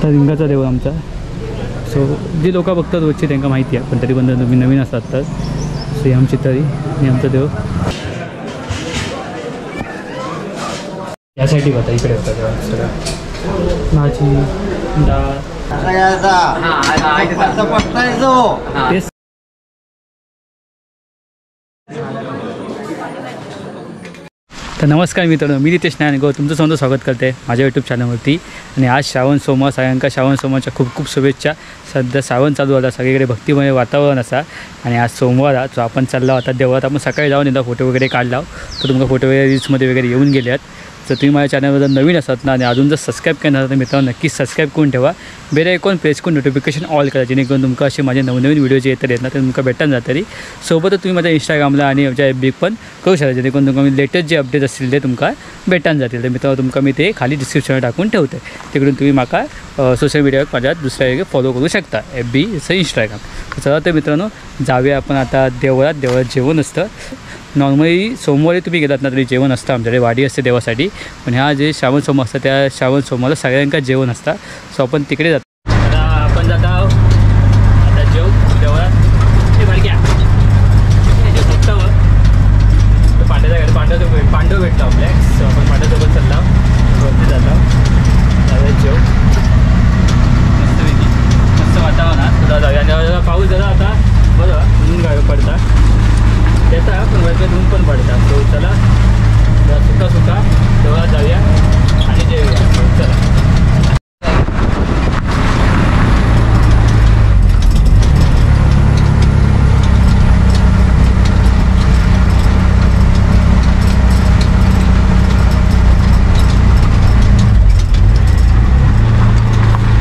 हा रिंगाचा देव आमचा. सो जी लोक बघतात रोजची त्यांना माहिती आहे, पण तरी पण नवीन नवीन असतात. तर सो ही आमची तळी आणि आमचा देव यासाठी होता, इकडे होता तेव्हा सगळं भाजी डाळ तेच. तर नमस्कार मित्रांनो, मी नितेश नारायण गो तुमचं समोर स्वागत करते माझ्या यूट्यूब चॅनलवरती. आणि आज श्रावण सोमवार, सगळ्यांका श्रावण सोमवारच्या खूप खूप शुभेच्छा. सध्या श्रावण चालू होता, सगळीकडे भक्तिमय वातावरण असा. आणि आज सोमवार जो आपण चालला होता देवळात, आपण सकाळी जाऊन एकदा फोटो वगैरे काढला, तर तुमका फोटो वगैरे रील्समध्ये वगैरे येऊन गेले. जर तुम्ही माझ्या चॅनलवर जर नवीन असतात ना आणि अजून जर सबस्क्राईब करणार तर मित्रांनो नक्कीच सबस्क्राईब करून ठेवा. बेल आयकॉन प्रेस करून नोटिफिकेशन ऑल करा, जेणेकरून तुमका असे माझे नवनवीन व्हिडिओ जे येतात ना ते तुमका भेटून जातली. सोबतच तुम्ही माझ्या इंस्टाग्रामला आणि माझ्या FB पण करू शकता, जेणेकरून तुमका मी लेटेस्ट जे अपडेट असतील ते तुमका भेटून जातील. तर मित्रांनो तुमका मी ते खाली डिस्क्रिप्शनवर टाकून ठेवते, तिकडून तुम्ही माका सोशल मीडियावर माझ्या दुसऱ्या वेगळे फॉलो करू शकता, FB जसं इंस्टाग्राम. चला तर मित्रांनो जाऊया आपण आता देवळात. देवळात जेवण असतं. नॉर्मली सोमवारी तुम्ही गेलात ना तरी जेवण असतं, आमच्याकडे वाडी असते देवासाठी. पण ह्या जे श्रावण सोमवार असतं त्या श्रावण सोमवारला सगळ्यांका जेवण असतं. सो आपण तिकडे जातो. आता आपण जात आहोत आता जेव देवळात. ते बारक्या फक्त पांड्याच्या घरी पांडव भेटतो आपल्या. सो आपण पांड्यासोबत चालला वरती जातो. त्यावेळेस जेव मस्तपैकी मस्त वातावरणात सुद्धा जाऊया. आणि पाऊस जरा आता बरं ऊन गावी पडता त्याचा, पण वरती ऊन पण पडतात. तो चला सुका सुका देवळात जाऊया आणि जेवूया. चला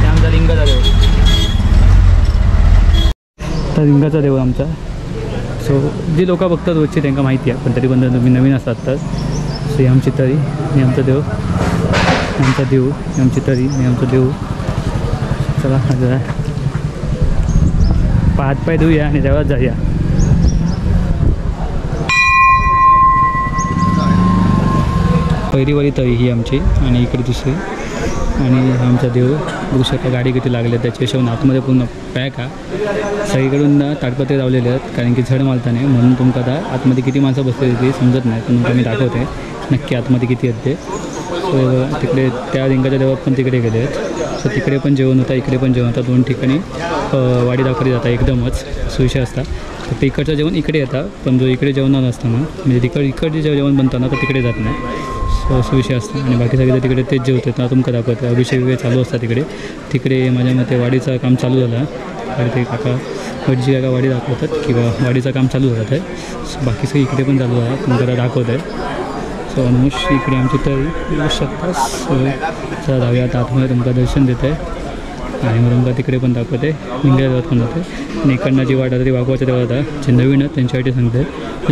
आमचा लिंगाचा देव. तर लिंगाचा देव आमचा. सो जी लोक बघतात रोजची त्यांना माहिती आहे, पण तरी पण तुम्ही नवीन असतात. तर सो ही आमची तळी आणि आमचा देव, आमचा देव आमची तळी आणि आमचा देव. चला जरा हातपाय धुऊया आणि देवळात जाऊया. पहिलीवाली तळी ही आमची आणि इकडे दुसरी. आणि आमचा देव बघू शकता गाडी किती लागले त्याच्या हिशोबाने आतमध्ये पूर्ण पॅक आहे. सगळीकडून ताडपत्रे लावलेले आहेत, कारण की झड मारता नाही म्हणून तुमका आता आतमध्ये किती माणसं बसलेली ती समजत नाही. पण तुमका मी दाखवते नक्की आतमध्ये किती आहेत ते. सो तिकडे त्या लिंगाच्या देवात पण तिकडे गेले आहेत. सो तिकडे पण जेवण होता, इकडे पण जेवण होता. दोन ठिकाणी वाडी दाखवली जातात एकदमच सुविशा असतात. तर ते इकडचं जेवण इकडे येतं, पण जो इकडे जेवण नसतं ना म्हणजे इकडचे जेवण बनतं ना तर तिकडे जात नाही. सो विषय असतं. आणि बाकी सगळे तिकडे तेच जेवतात ना. तुमका दाखवतं अभिषेक वगैरे चालू असतात तिकडे माझ्या मते वाडीचं काम चालू झालं. आणि ते काका भटजी काका वाडी दाखवतात किंवा वाडीचं काम चालू झालं आहे. सो बाकी सगळी इकडे पण चालू आहे, तुमका दाखवत आहे. सो ऑलमोस्ट इकडे आमची तरी येऊ शकता. सो चला जाऊया आता आतमध्ये, तुमका दर्शन देत आहे आणि मग तुमका तिकडे पण दाखवते. इंडिया देवात पण जाते. आणि इकडनं जी वाट आता ती वाघवाच्या देवात आहे, जे नवीन आहेत त्यांच्यासाठी सांगते,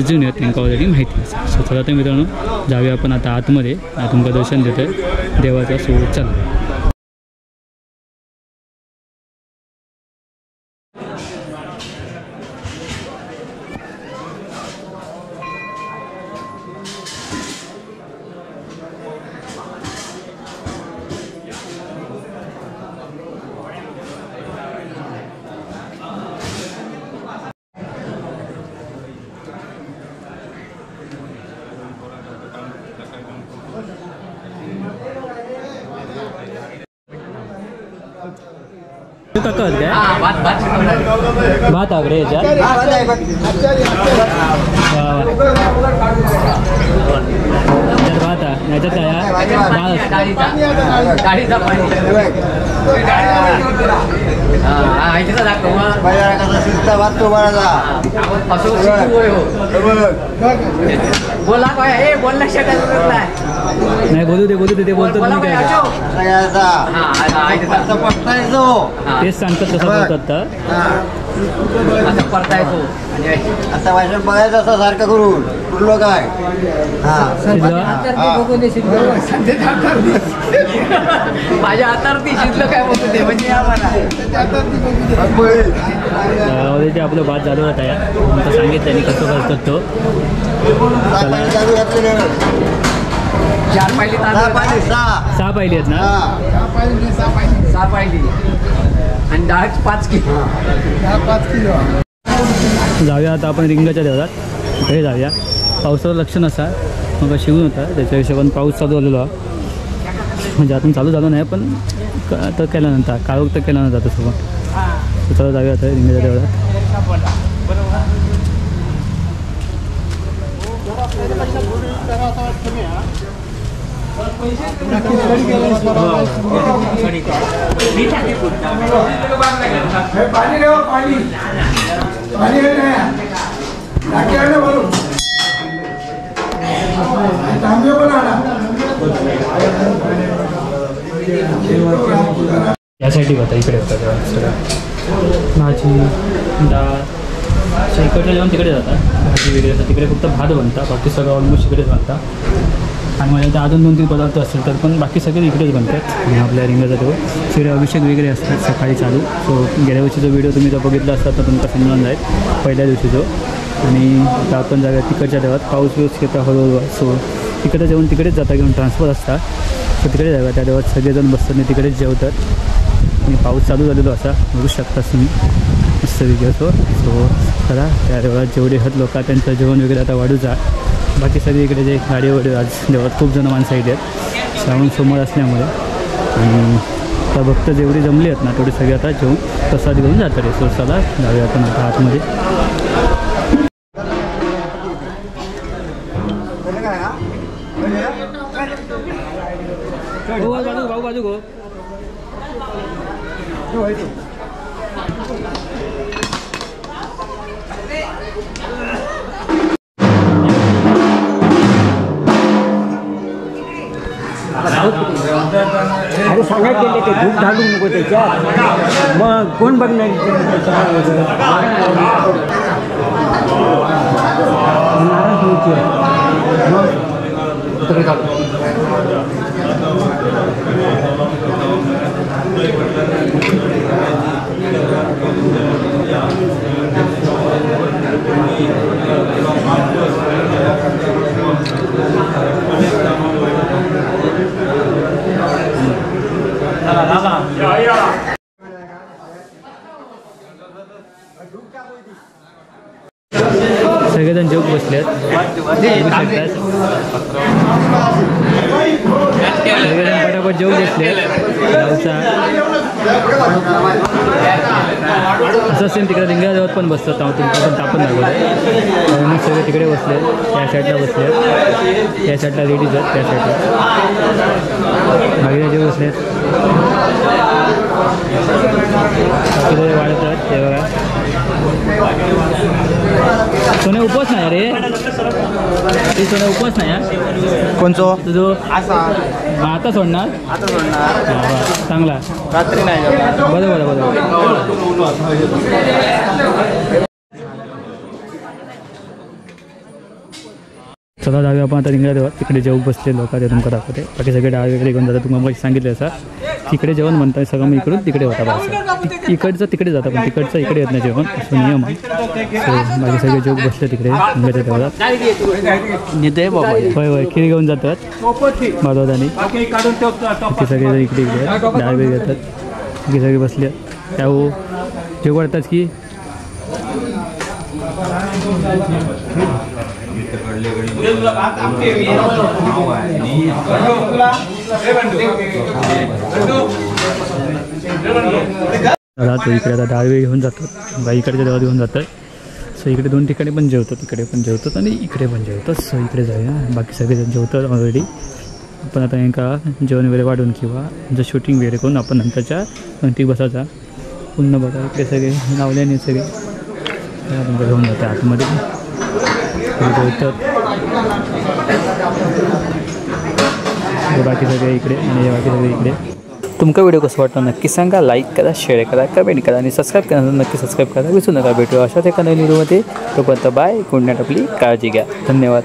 जुने आहेत त्यांना ऑलरेडी माहिती आहे. सो चला तर मित्रांनो जाऊया आपण आता आतमध्ये. तुमका दर्शन देत आहे देवाचा. सो चला काका काय भात आगडे याच्यात भात आहे याच्यात काय बोलला नाही बोलू दे ते बोलतो तुम्ही काय तेच सांगतात तसं बोलतात. आता भाषण बघायचं असं सारखं करून कुठलं काय माझ्या हातावरती शिजलं काय बोलतो ते म्हणजे ऑलरेडी आपलं भात चालू होता या सांगितलं कसं करतात तो. 4 पायली सहा तांदूळ पाहिजे, सहा. 6 पाहिली आहेत ना. हा. 6 पायली आणि डाळ 5 किलो. जाऊया आता आपण रिंगाच्या देवळात, तिकडे जाऊया. पावसाचं लक्ष नसा मग शिवून होता, त्याच्या हिशोबाने पाऊस चालू झालेला म्हणजे अजून चालू झालं नाही, पण तर केल्यानंतर काळोख तर केला नव्हता तसं. तर चला जाऊया आता रिंगाच्या देवळात. यासाठी होता इकडे होता तेव्हा सगळं भाजी डाळ इकडचं जेवण तिकडे जातात. भाजी वगैरे असतात तिकडे, फक्त भात बनतात, बाकी सगळं ऑलमोस्ट इकडेच बनतात. आणि माझ्या इथे अजून 2-3 पदार्थ असतील तर पण बाकी सगळे इकडेच बनतात. आणि आपल्या रिंगाचा तेव्हा सगळे अभिषेक वगैरे असतात सकाळी चालू. सो गेल्या वर्षीचा व्हिडिओ तुम्ही जर बघितला असतात तर तुमचा समजून जाईल पहिल्या दिवशी जो. आणि आता आपण जाऊया तिकडच्या देवात. पाऊस बिऊस येता हळूहळू. सो तिकडचं जेवण तिकडेच जाता घेऊन ट्रान्सफर असतात. सो तिकडे जाऊया. त्या देवात सगळेजण बसतात आणि तिकडेच जेवतात. आणि पाऊस चालू झालेलो असा बघू शकताच तुम्ही मस्त विचारतो. सो चला त्या देवात जेवढे आहेत लोक त्यांचं जेवण वगैरे आता वाढूचा. बाकी सगळे इकडे जे गाडी वगैरे आज देवात खूप जण माणसं येत आहेत श्रावण सोमवार असल्यामुळे. आणि आता भक्त जेवढी जमली आहेत ना तेवढे सगळे आता जेवून प्रसाद घेऊन जातात. सो चला जाऊया आपण आता आतमध्ये. बाजू गो अरे सांगायला गेले ते धूप घालून नको त्याच्यात, मग कोण बघणार. सगळेजण जेवून बसले आहेत. सगळेजण पटापट जेवून बसले. असं सेम तिकडे रिंगाजवळ पण बसतात. तुमचं पण तापण लागलं. मग सगळे तिकडे बसले, त्या साईडला बसले, त्या साईडला लेडीज आहेत, त्या साईडला बाकीचे जेव बसले. बाकी वाढत आहेत ते बघा. सोने उपवास नाही रे, ते सोने उपवास नाही यार. कोणचो तुझो आता सोडणार. आता सोडणार चांगला रात्री नाही. बरोबर बरोबर. चला जाऊया आपण आता रिंगा देवा. तिकडे जेवू बसले लोक ते तुमका दाखवते. बाकी सगळे डाळ वगैरे घेऊन जातात. तुम्हाला सांगितलं असं तिकडे जेवण म्हणतात सगळं. मग इकडून तिकडे होता पाहिजे. इकडचं तिकडे जातं पण तिकडचं इकडे येत नाही जेवण, असं नियम आहे. सो बाकी सगळे जेवू बसले तिकडे रिंगाच्या देवळात. होय होय खीर घेऊन जातात बालवदानी. बाकी सगळेजण इकडे इकडे डाळ वगैरे घेतात. बाकी सगळे बसले त्या जेव वाढतात की राहतो इकडे. आता डाळ घेऊन जातात. इकडच्या देवात घेऊन जातात. सो इकडे 2 ठिकाणी पण जेवतात. इकडे पण जेवतात आणि इकडे पण जेवतात. सो इकडे जाऊया. बाकी सगळेजण जेवतात ऑलरेडी. आपण आता एका जेवण वगैरे वाढून किंवा जर शूटिंग वगैरे करून आपण नंतरच्या पंक्ती बसायचा. पुन्हा बघा इकडे सगळे लावल्याने सगळे तुमचं घेऊन जातं आतमध्ये जेवतात. बाकी सगळे इकडे आणि बाकी सगळे इकडे. तुमका व्हिडिओ कसं वाटतं नक्की सांगा. लाईक करा, शेअर करा, कमेंट करा आणि सबस्क्राईब करा. नक्की सबस्क्राईब करा, विसरू नका. भेटूया अशाच एका नवीन व्हिडिओमध्ये. तोपर्यंत बाय. Good night. आपली काळजी घ्या. धन्यवाद.